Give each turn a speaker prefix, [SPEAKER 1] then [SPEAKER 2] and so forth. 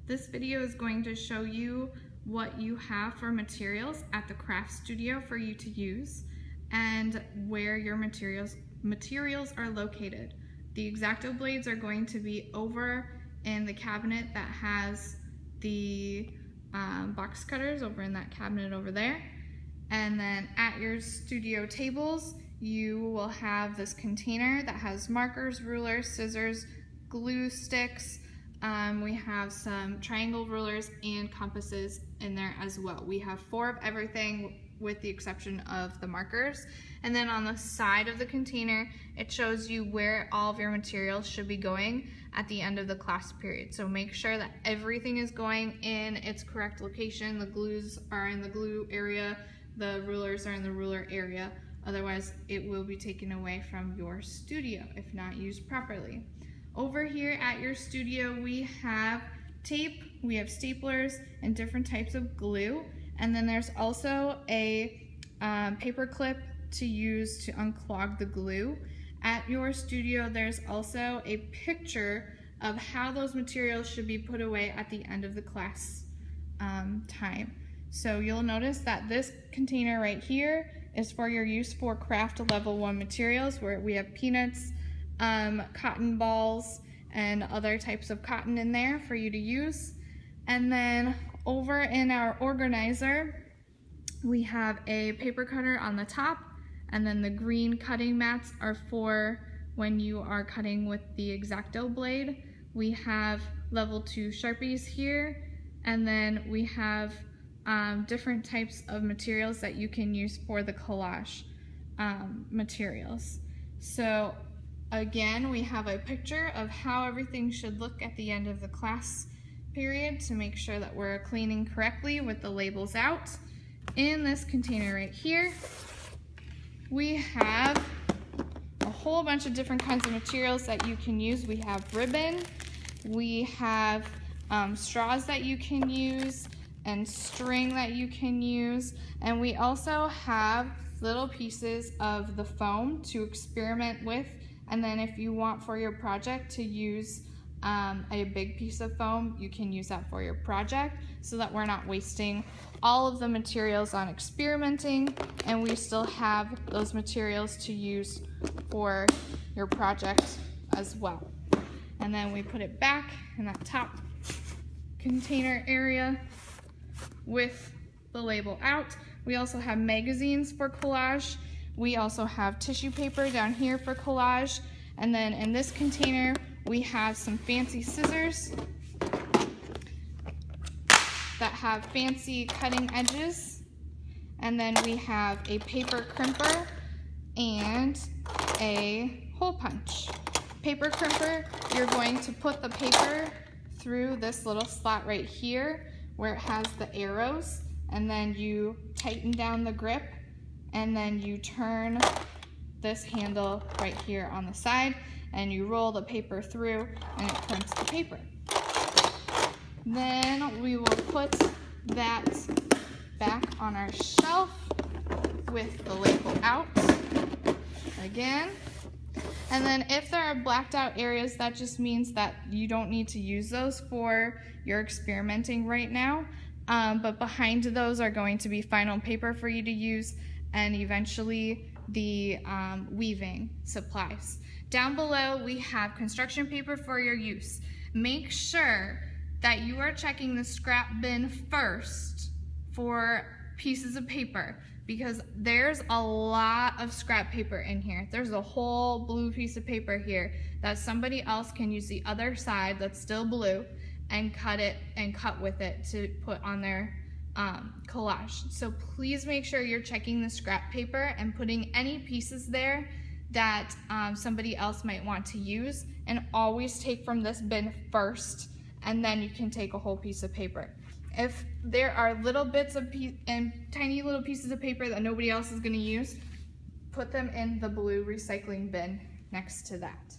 [SPEAKER 1] This video is going to show you what you have for materials at the craft studio for you to use and where your materials are located. The X-Acto blades are going to be over in the cabinet that has the box cutters over in that cabinet over there. And then at your studio tables, you will have this container that has markers, rulers, scissors, glue sticks. We have some triangle rulers and compasses in there as well. We have 4 of everything with the exception of the markers. And then on the side of the container, it shows you where all of your materials should be going at the end of the class period. So make sure that everything is going in its correct location. The glues are in the glue area, the rulers are in the ruler area. Otherwise, it will be taken away from your studio if not used properly. Over here at your studio, we have tape, we have staplers, and different types of glue. And then there's also a paper clip to use to unclog the glue. At your studio, there's also a picture of how those materials should be put away at the end of the class time. So you'll notice that this container right here is for your use for craft level 1 materials, where we have peanuts, cotton balls, and other types of cotton in there for you to use. And then over in our organizer, we have a paper cutter on the top, and then the green cutting mats are for when you are cutting with the X-Acto blade. We have level 2 Sharpies here, and then we have different types of materials that you can use for the collage materials. So again, we have a picture of how everything should look at the end of the class period to make sure that we're cleaning correctly with the labels out. In this container right here, we have a whole bunch of different kinds of materials that you can use. We have ribbon, we have straws that you can use, and string that you can use, and we also have little pieces of the foam to experiment with. And then if you want for your project to use a big piece of foam, you can use that for your project so that we're not wasting all of the materials on experimenting, and we still have those materials to use for your project as well. And then we put it back in that top container area with the label out. We also have magazines for collage. We also have tissue paper down here for collage. And then in this container, we have some fancy scissors that have fancy cutting edges. And then we have a paper crimper and a hole punch. Paper crimper, you're going to put the paper through this little slot right here where it has the arrows, and then you tighten down the grip, and then you turn this handle right here on the side, and you roll the paper through, and it prints the paper. Then we will put that back on our shelf with the label out again. And then if there are blacked out areas, that just means that you don't need to use those for your experimenting right now. But behind those are going to be final paper for you to use, and eventually the weaving supplies. Down below, we have construction paper for your use. Make sure that you are checking the scrap bin first for pieces of paper, because there's a lot of scrap paper in here. There's a whole blue piece of paper here that somebody else can use the other side that's still blue and cut with it to put on their collage. So please make sure you're checking the scrap paper and putting any pieces there that somebody else might want to use, and always take from this bin first, and then you can take a whole piece of paper. If there are little bits of and tiny little pieces of paper that nobody else is going to use, put them in the blue recycling bin next to that.